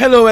Hello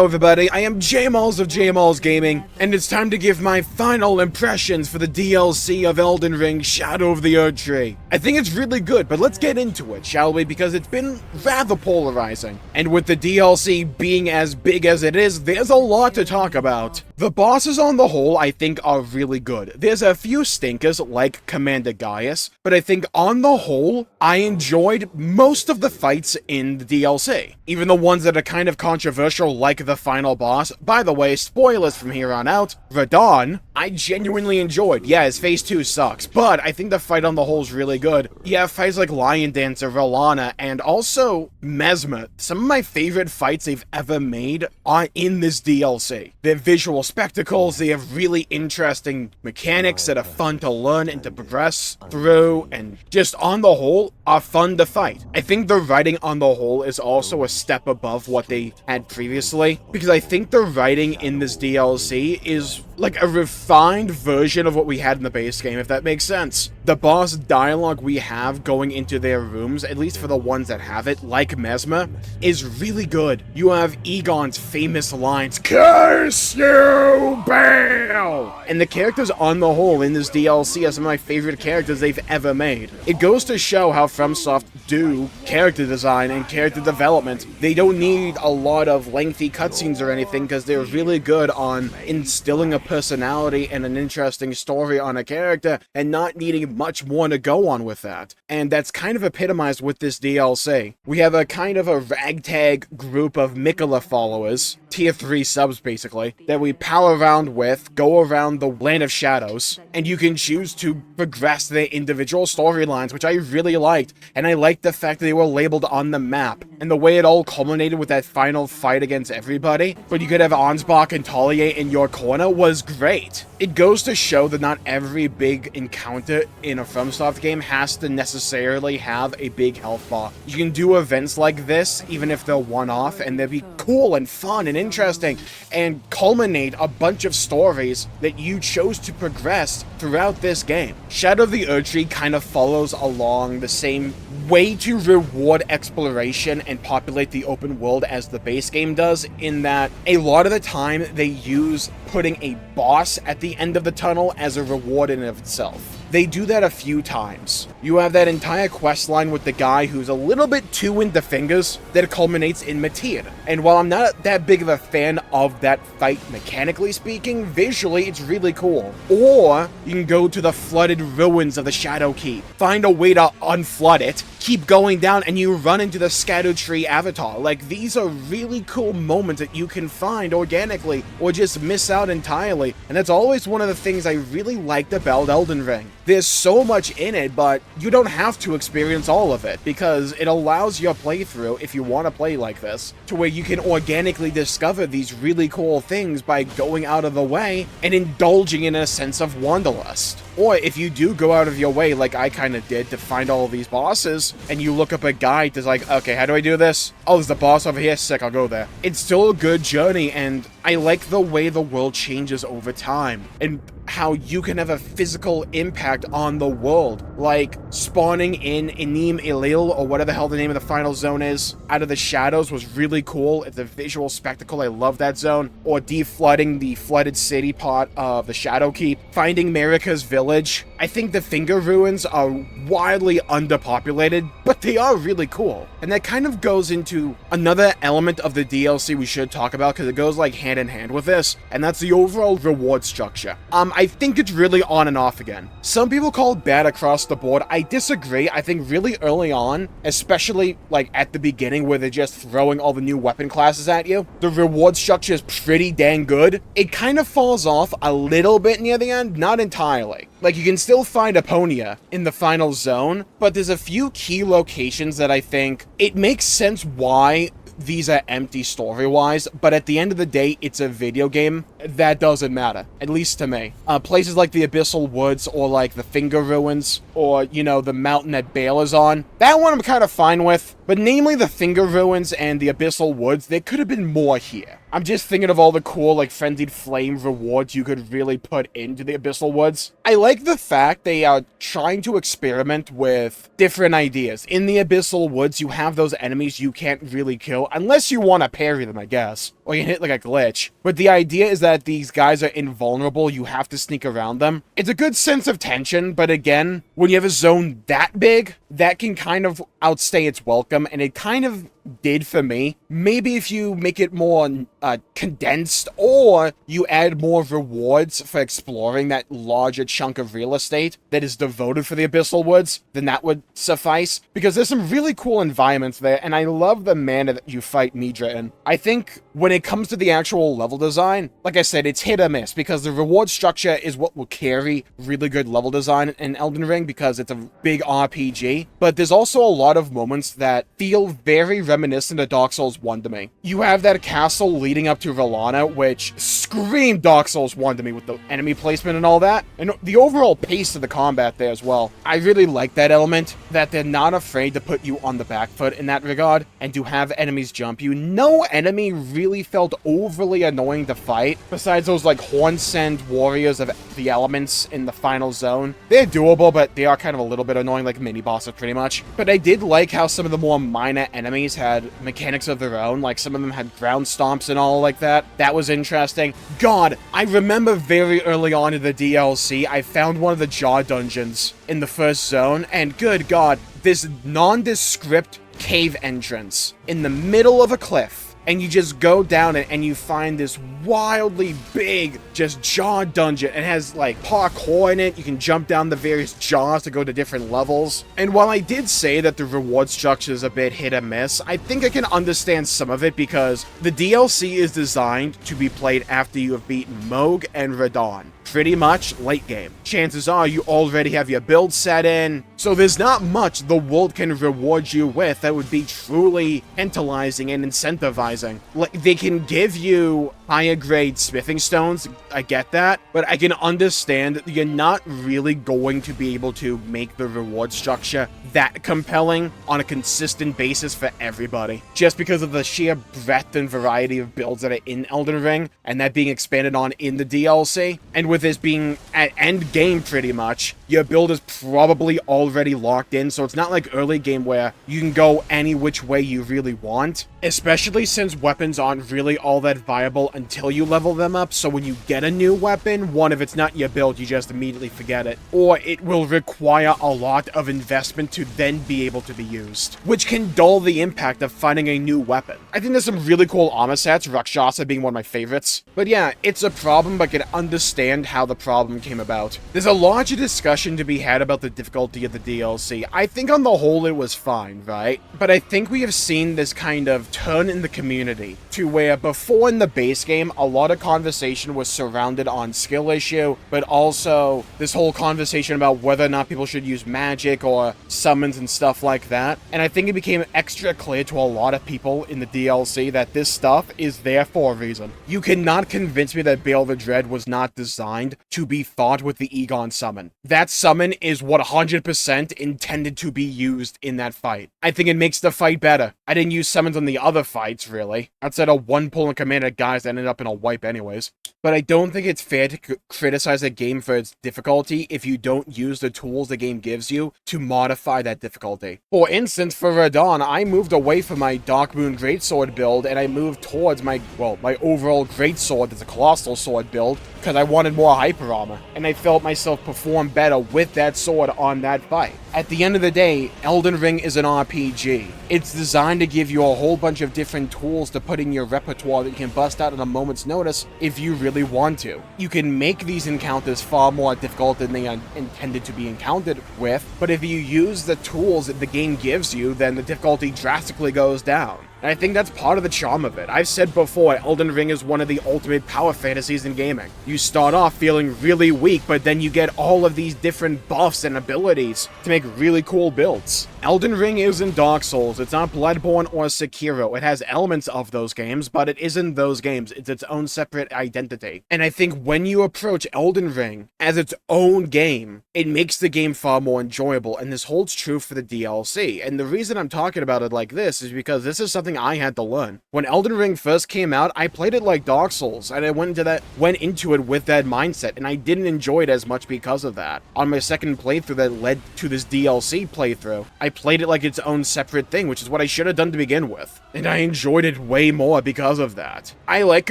everybody, I am Jmulls of Jmulls Gaming, and it's time to give my final impressions for the DLC of Elden Ring Shadow of the Erdtree. I think it's really good, but let's get into it, shall we? Because it's been rather polarizing. And with the DLC being as big as it is, there's a lot to talk about. The bosses on the whole, I think, are really good. There's a few stinkers, like Commander Gaius, but I think on the whole, I enjoyed most of the fights in the DLC. Even the ones that are kind of controversial, like the final boss. By the way, spoilers from here on out, Radon, I genuinely enjoyed. Yeah, his phase 2 sucks, but I think the fight on the whole is really good. You have fights like Lion Dancer, Rolana, and also Mesmer. Some of my favorite fights they've ever made are in this DLC. They're visual spectacles, they have really interesting mechanics that are fun to learn and to progress through, and just on the whole, are fun to fight. I think the writing on the whole is also a step above what they had previously, because I think the writing in this DLC is like a refined version of what we had in the base game, if that makes sense. The boss dialogue we have going into their rooms, at least for the ones that have it, like Mesmer, is really good. You have Egon's famous lines, "Curse you, Baal!" And the characters on the whole in this DLC are some of my favorite characters they've ever made. It goes to show how Fromsoft do character design and character development. They don't need a lot of lengthy cutscenes or anything, because they're really good on instilling a personality and an interesting story on a character and not needing much more to go on with that. And that's kind of epitomized with this DLC. We have a kind of a ragtag group of Mika followers, tier 3 subs basically, that we pal around with, go around the Land of Shadows, and you can choose to progress their individual storylines, which I really liked. And I liked the fact that they were labeled on the map, and the way it all culminated with that final fight against everybody, but you could have Ansbach and Talia in your corner, was great. It goes to show that not every big encounter in a Fromsoft game has to necessarily have a big health bar. You can do events like this, even if they're one-off, and they'll be cool and fun and interesting, and culminate a bunch of stories that you chose to progress throughout this game. Shadow of the Erdtree kind of follows along the same way to reward exploration and populate the open world as the base game does, in that a lot of the time they use putting a boss at the end of the tunnel as a reward in and of itself. They do that a few times. You have that entire quest line with the guy who's a little bit too into fingers that culminates in Matir. And while I'm not that big of a fan of that fight mechanically speaking, visually it's really cool. Or you can go to the flooded ruins of the Shadow Keep, find a way to unflood it, keep going down, and you run into the Scatter Tree avatar. Like, these are really cool moments that you can find organically or just miss out entirely. And that's always one of the things I really liked about Elden Ring. There's so much in it, but you don't have to experience all of it, because it allows your playthrough, if you want to play like this, to where you can organically discover these really cool things by going out of the way and indulging in a sense of wanderlust. Or if you do go out of your way, like I kind of did, to find all of these bosses, and you look up a guide that's like, okay, how do I do this? Oh, there's the boss over here, sick, I'll go there. It's still a good journey, and I like the way the world changes over time, and how you can have a physical impact on the world, like spawning in Enim Elil, or whatever the hell the name of the final zone is, out of the shadows was really cool. It's a visual spectacle, I love that zone. Or deflooding the flooded city part of the Shadow Keep, finding Marika's village. I think the Finger Ruins are wildly underpopulated, but they are really cool. And that kind of goes into another element of the DLC we should talk about, because it goes like hand in hand with this, and that's the overall reward structure. I think it's really on and off again. Some people call it bad across the board. I disagree. I think really early on, especially like at the beginning where they're just throwing all the new weapon classes at you, the reward structure is pretty dang good. It kind of falls off a little bit near the end, not entirely. Like, you can still find Aponia in the final zone, but there's a few key locations that I think it makes sense why these are empty story-wise, but at the end of the day, it's a video game, that doesn't matter, at least to me. Places like the Abyssal Woods or like the Finger Ruins or, you know, the mountain that Bale is on, that one I'm kind of fine with, but namely the Finger Ruins and the Abyssal Woods, there could have been more here. I'm just thinking of all the cool, like, Frenzied Flame rewards you could really put into the Abyssal Woods. I like the fact they are trying to experiment with different ideas. In the Abyssal Woods, you have those enemies you can't really kill, unless you want to parry them, I guess. Or you hit, like, a glitch. But the idea is that these guys are invulnerable, you have to sneak around them. It's a good sense of tension, but again, when you have a zone that big, that can kind of outstay its welcome, and it kind of did for me. Maybe if you make it more condensed, or you add more rewards for exploring that larger chunk of real estate that is devoted for the Abyssal Woods, then that would suffice, because there's some really cool environments there, and I love the mana that you fight Midra in. I think when it comes to the actual level design, like I said, it's hit or miss, because the reward structure is what will carry really good level design in Elden Ring, because it's a big RPG, but there's also a lot of moments that feel very reminiscent of Dark Souls 1 to me. You have that castle leading up to Valana, which screamed Dark Souls 1 to me with the enemy placement and all that, and the overall pace of the combat there as well. I really like that element, that they're not afraid to put you on the back foot in that regard, and to have enemies jump you. No enemy really felt overly annoying to fight, besides those like Hornsend warriors of the elements in the final zone. They're doable, but they are kind of a little bit annoying, like mini bosses pretty much. But I did like how some of the more minor enemies had mechanics of their own, like some of them had ground stomps and all like that. That was interesting. God, I remember very early on in the DLC, I found one of the jaw dungeons in the first zone, and good God, this nondescript cave entrance in the middle of a cliff. And you just go down it and you find this wildly big, just jaw dungeon. It has like parkour in it. You can jump down the various jaws to go to different levels. And while I did say that the reward structure is a bit hit or miss, I think I can understand some of it, because the DLC is designed to be played after you have beaten Mohg and Radahn. Pretty much late game. Chances are you already have your build set in, so there's not much the world can reward you with that would be truly tantalizing and incentivizing. Like, they can give you higher grade smithing stones, I get that, but I can understand that you're not really going to be able to make the reward structure that compelling on a consistent basis for everybody, just because of the sheer breadth and variety of builds that are in Elden Ring, and that being expanded on in the DLC. And with this being at end game pretty much, your build is probably already locked in, so it's not like early game where you can go any which way you really want, especially since weapons aren't really all that viable until you level them up. So when you get a new weapon, one, if it's not your build, you just immediately forget it, or it will require a lot of investment to then be able to be used, which can dull the impact of finding a new weapon. I think there's some really cool armor sets, Rakshasa being one of my favorites. But yeah, it's a problem, but I can understand how the problem came about. There's a larger discussion to be had about the difficulty of the DLC. I think on the whole it was fine, right? But I think we have seen this kind of turn in the community to where before in the base game, a lot of conversation was surrounded on skill issue, but also this whole conversation about whether or not people should use magic or summons and stuff like that. And I think it became extra clear to a lot of people in the DLC that this stuff is there for a reason. You cannot convince me that Bale the Dread was not designed to be fought with the Egon summon. That summon is 100% intended to be used in that fight. I think it makes the fight better. I didn't use summons on the other fights, really, outside of one pull and command of guys that ended up in a wipe anyways. But I don't think it's fair to criticize a game for its difficulty if you don't use the tools the game gives you to modify that difficulty. For instance, for Radahn, I moved away from my Darkmoon Greatsword build and I moved towards my overall Greatsword that's a Colossal Sword build, because I wanted more hyper armor, and I felt myself perform better with that sword on that fight. At the end of the day, Elden Ring is an RPG. It's designed to give you a whole bunch of different tools to put in your repertoire that you can bust out at a moment's notice if you really want to. You can make these encounters far more difficult than they are intended to be encountered with, but if you use the tools that the game gives you, then the difficulty drastically goes down. And I think that's part of the charm of it. I've said before, Elden Ring is one of the ultimate power fantasies in gaming. You start off feeling really weak, but then you get all of these different buffs and abilities to make really cool builds. Elden Ring isn't Dark Souls, it's not Bloodborne or Sekiro. It has elements of those games, but it isn't those games. It's its own separate identity. And I think when you approach Elden Ring as its own game, it makes the game far more enjoyable, and this holds true for the DLC. And the reason I'm talking about it like this is because this is something I had to learn. When Elden Ring first came out, I played it like Dark Souls, and I went into it with that mindset, and I didn't enjoy it as much because of that. On my second playthrough that led to this DLC playthrough, I played it like its own separate thing, which is what I should have done to begin with. And I enjoyed it way more because of that. I like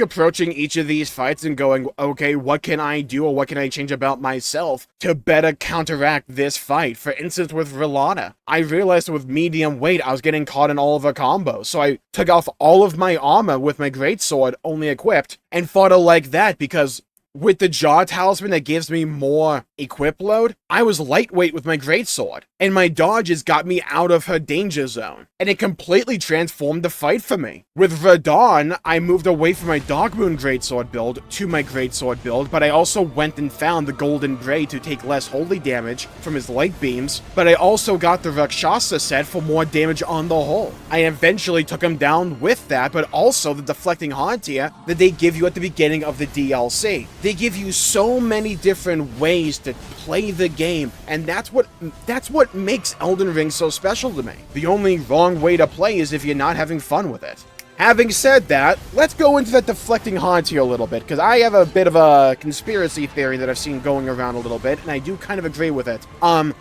approaching each of these fights and going, okay, what can I do or what can I change about myself to better counteract this fight? For instance, with Rilana, I realized with medium weight, I was getting caught in all of her combos, so I took off all of my armor with my greatsword, only equipped, and fought her like that because with the Jaw Talisman that gives me more equip load, I was lightweight with my greatsword, and my dodges got me out of her danger zone, and it completely transformed the fight for me. With Radahn, I moved away from my Dogmoon greatsword build to my greatsword build, but I also went and found the Golden Braid to take less holy damage from his light beams, but I also got the Rakshasa set for more damage on the whole. I eventually took him down with that, but also the Deflecting Hauntia that they give you at the beginning of the DLC. They give you so many different ways to play the game, and that's what makes Elden Ring so special to me. The only wrong way to play is if you're not having fun with it. Having said that, let's go into that Deflecting Hauntia a little bit, because I have a bit of a conspiracy theory that I've seen going around a little bit, and I do kind of agree with it.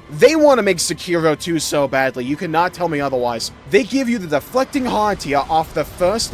They want to make Sekiro 2 so badly, you cannot tell me otherwise. They give you the Deflecting Hauntia off the first,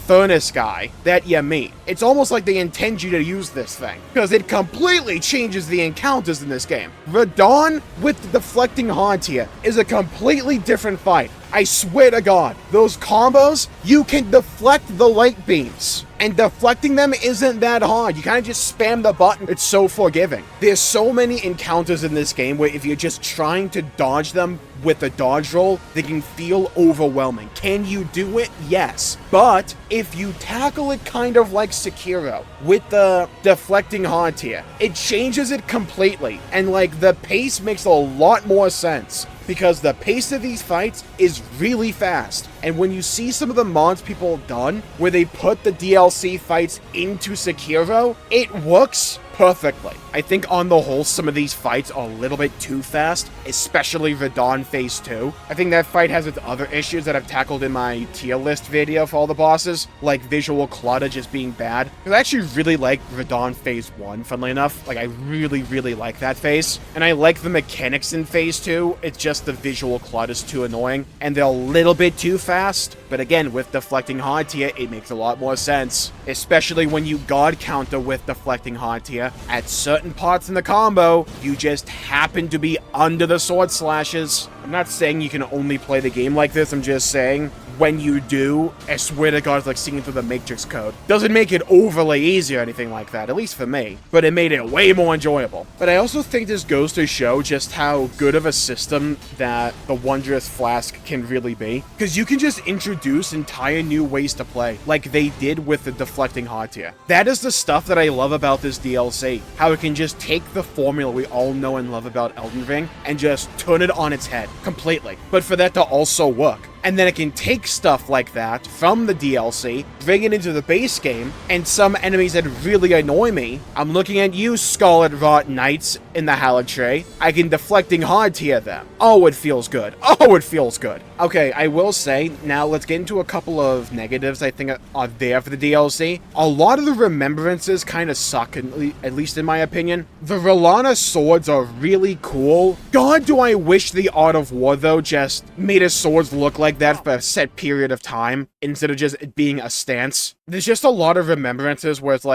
furnace guy that you meet. It's almost like they intend you to use this thing, because it completely changes the encounters in this game. Radahn with the Deflecting Hauntia is a completely different fight. I swear to God, those combos, you can deflect the light beams. And deflecting them isn't that hard. You kind of just spam the button. It's so forgiving. There's so many encounters in this game where if you're just trying to dodge them with a dodge roll, they can feel overwhelming. Can you do it? Yes. But if you tackle it kind of like Sekiro with the Deflecting Hauntia, it changes it completely. And the pace makes a lot more sense, because the pace of these fights is really fast. And when you see some of the mods people have done, where they put the DLC fights into Sekiro, it works perfectly. I think on the whole, some of these fights are a little bit too fast, especially Radahn Phase 2. I think that fight has its other issues that I've tackled in my tier list video for all the bosses, like visual clutter just being bad. Because I actually really like Radahn Phase 1, funnily enough. I really, really like that phase. And I like the mechanics in Phase 2, it's just the visual clutter's too annoying, and they're a little bit too fast. But again, with Deflecting Hauntia, it makes a lot more sense. Especially when you God counter with Deflecting Hauntia. At certain parts in the combo, you just happen to be under the sword slashes. I'm not saying you can only play the game like this, I'm just saying, when you do, I swear to God, it's like seeing through the Matrix code. Doesn't make it overly easy or anything like that, at least for me, but it made it way more enjoyable. But I also think this goes to show just how good of a system that the Wondrous Flask can really be, because you can just introduce entire new ways to play, like they did with the Deflecting Hauntia. That is the stuff that I love about this DLC, how it can just take the formula we all know and love about Elden Ring and just turn it on its head completely, but for that to also work. And then it can take stuff like that from the DLC, bring it into the base game, and some enemies that really annoy me, I'm looking at you, Scarlet Rot Knights in the Haligtree, I can Deflecting Hauntia them. Oh, it feels good. Oh, it feels good. Okay, I will say, now let's get into a couple of negatives I think are there for the DLC. A lot of the remembrances kind of suck, at least in my opinion. The Rilana swords are really cool. God, do I wish the Art of War, though, just made his swords look like that for a set period of time instead of just it being a stance. There's just a lot of remembrances where it's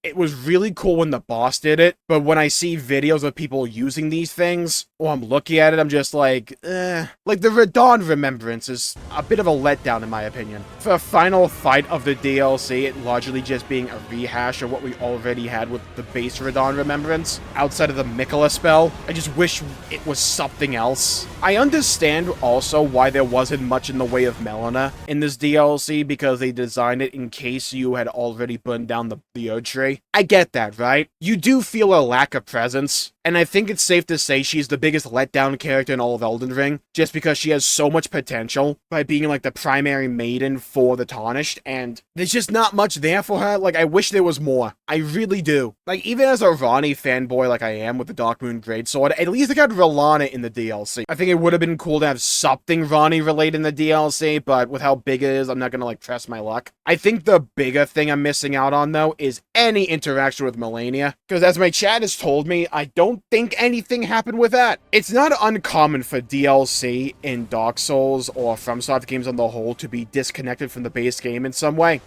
it was really cool when the boss did it, but when I see videos of people using these things, or I'm looking at it, I'm just like the Radahn remembrance Remembrance is a bit of a letdown in my opinion. For a final fight of the DLC, it largely just being a rehash of what we already had with the base Radahn Remembrance, outside of the Mikola spell, I just wish it was something else. I understand also why there wasn't much in the way of Melina in this DLC, because they designed it in case you had already burned down the Erdtree. I get that, right? You do feel a lack of presence, and I think it's safe to say she's the biggest letdown character in all of Elden Ring, just because she has so much potential by being like the primary maiden for the Tarnished, and there's just not much there for her. Like, I wish there was more. I really do. Like, even as a Ranni fanboy like I am with the Darkmoon Greatsword, at least I got R'Lana in the DLC. I think it would have been cool to have something Ranni related in the DLC, but with how big it is, I'm not gonna like press my luck. I think the bigger thing I'm missing out on though is any interaction with Malenia, because as my chat has told me, I don't think anything happened with that. It's not uncommon for DLC in Dark Souls or FromSoft games on the whole to be disconnected from the base game in some way.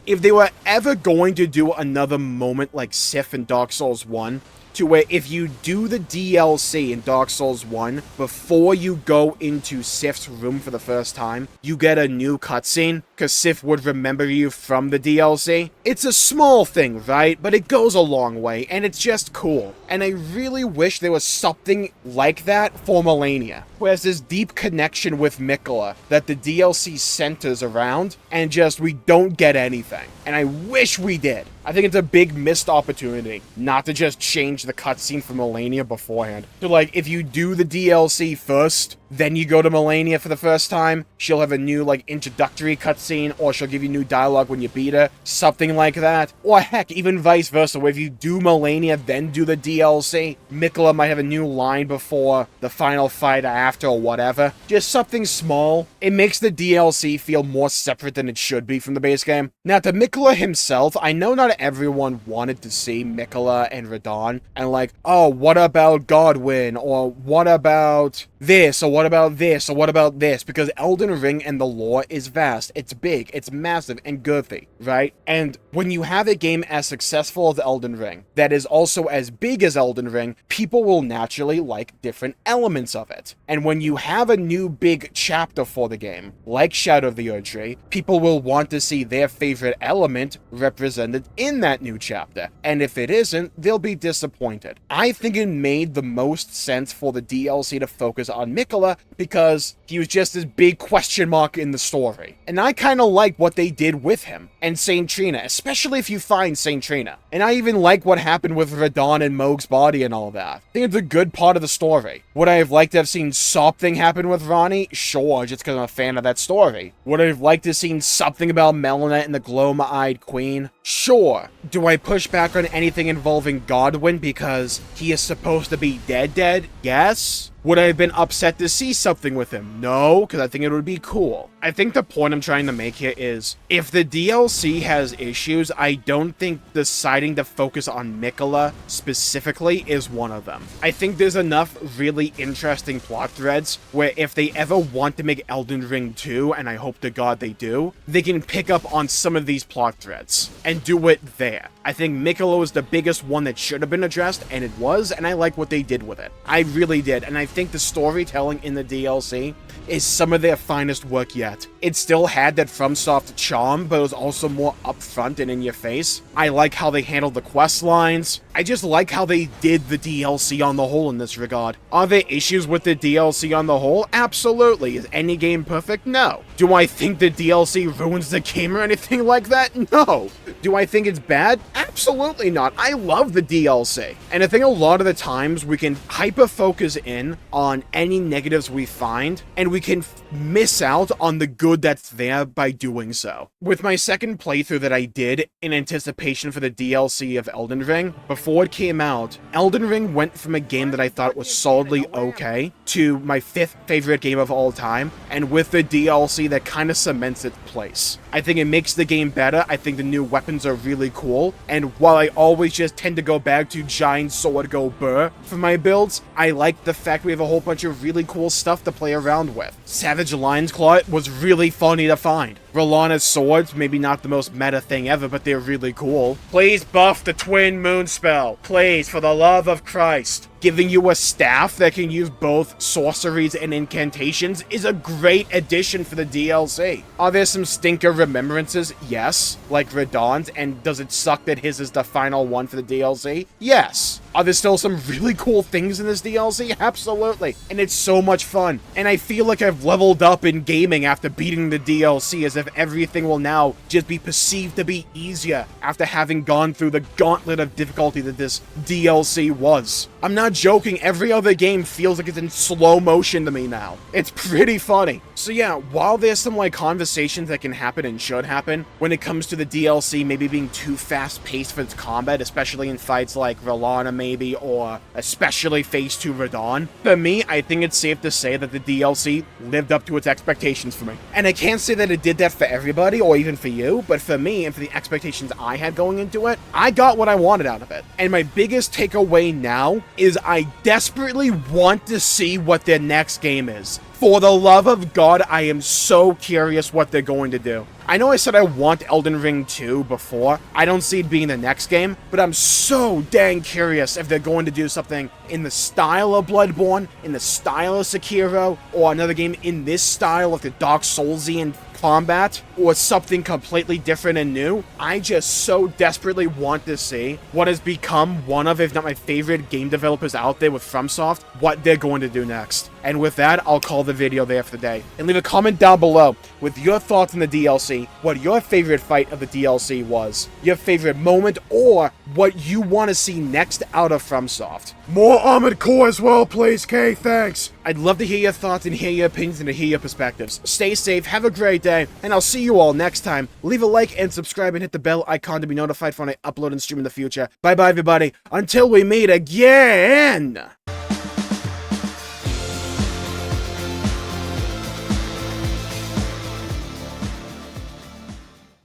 If they were ever going to do another moment like Sif in Dark Souls 1, to where if you do the DLC in Dark Souls 1 before you go into Sif's room for the first time, you get a new cutscene, because Sif would remember you from the DLC. It's a small thing, right? But it goes a long way, and it's just cool. And I really wish there was something like that for Malenia, who has this deep connection with Mikola that the DLC centers around, and just we don't get anything. And I wish we did. I think it's a big missed opportunity not to just change the cutscene for Malenia beforehand. So, like, if you do the DLC first, then you go to Malenia for the first time, she'll have a new, like, introductory cutscene, or she'll give you new dialogue when you beat her, something like that. Or heck, even vice versa, where if you do Malenia, then do the DLC, Mikola might have a new line before the final fight or after, or whatever. Just something small. It makes the DLC feel more separate than it should be from the base game. Now, to Mikola himself, I know not everyone wanted to see Mikola and Radahn, and like, oh, what about Godwin, or what about this, or what about this, or what about this, because Elden Ring and the lore is vast, it's big, it's massive, and girthy, right? And when you have a game as successful as Elden Ring, that is also as big as Elden Ring, people will naturally like different elements of it. And when you have a new big chapter for the game, like Shadow of the Erdtree, people will want to see their favorite element represented in that new chapter, and if it isn't, they'll be disappointed. I think it made the most sense for the DLC to focus on Mikola, because he was just this big question mark in the story. And I kind of like what they did with him, and Saint Trina, especially if you find Saint Trina. And I even like what happened with Radahn and Mohg's body and all that. I think it's a good part of the story. Would I have liked to have seen something happen with Ranni? Sure, just because I'm a fan of that story. Would I have liked to have seen something about Melina and the Gloma-eyed Queen? Sure. Do I push back on anything involving Godwin because he is supposed to be dead? Yes. Would I have been upset to see something with him? No, because I think it would be cool. I think the point I'm trying to make here is, if the DLC has issues, I don't think deciding to focus on Mikola specifically is one of them. I think there's enough really interesting plot threads where if they ever want to make Elden Ring 2, and I hope to God they do, they can pick up on some of these plot threads and do it there. I think Mikola was the biggest one that should have been addressed, and it was, and I like what they did with it. I really did, and I think the storytelling in the DLC is some of their finest work yet. It still had that FromSoft charm, but it was also more upfront and in your face. I like how they handled the quest lines. I just like how they did the DLC on the whole in this regard. Are there issues with the DLC on the whole? Absolutely. Is any game perfect? No. Do I think the DLC ruins the game or anything like that? No. Do I think it's bad? Absolutely not. I love the DLC. And I think a lot of the times we can hyper-focus in on any negatives we find, and we can miss out on the good that's there by doing so. With my second playthrough that I did in anticipation for the DLC of Elden Ring, before it came out, Elden Ring went from a game that I thought was solidly okay to my 5th favorite game of all time, and with the DLC that kind of cements its place. I think it makes the game better. I think the new weapons are really cool, and while I always just tend to go back to Giant Sword Go Burr for my builds, I like the fact we have a whole bunch of really cool stuff to play around with. Savage Lion's Claw was really funny to find. Rellana's swords, maybe not the most meta thing ever, but they're really cool. Please buff the twin moon spell. Please, for the love of Christ. Giving you a staff that can use both sorceries and incantations is a great addition for the DLC. Are there some stinker remembrances? Yes, like Radon's, and does it suck that his is the final one for the DLC? Yes. Are there still some really cool things in this DLC? Absolutely. And it's so much fun. And I feel like I've leveled up in gaming after beating the DLC, as if everything will now just be perceived to be easier after having gone through the gauntlet of difficulty that this DLC was. I'm not joking, every other game feels like it's in slow motion to me now. It's pretty funny. So yeah, while there's some like conversations that can happen and should happen when it comes to the DLC maybe being too fast-paced for its combat, especially in fights like Rellana maybe, or especially Phase 2 Radon, for me, I think it's safe to say that the DLC lived up to its expectations for me. And I can't say that it did that for everybody, or even for you, but for me, and for the expectations I had going into it, I got what I wanted out of it. And my biggest takeaway now is I desperately want to see what their next game is. For the love of God, I am so curious what they're going to do. I know I said I want Elden Ring 2 before. I don't see it being the next game, but I'm so dang curious if they're going to do something in the style of Bloodborne, in the style of Sekiro, or another game in this style of the Dark Soulsian combat, or something completely different and new. I just so desperately want to see what has become one of, if not my favorite game developers out there with Fromsoft, what they're going to do next. And with that, I'll call the video there for the day. And leave a comment down below with your thoughts on the DLC, what your favorite fight of the DLC was, your favorite moment, or what you want to see next out of Fromsoft. More Armored Core as well, please, Kay, thanks. I'd love to hear your thoughts and hear your opinions and to hear your perspectives. Stay safe, have a great day, and I'll see you all next time. Leave a like and subscribe and hit the bell icon to be notified for when I upload and stream in the future. Bye bye, everybody. Until we meet again!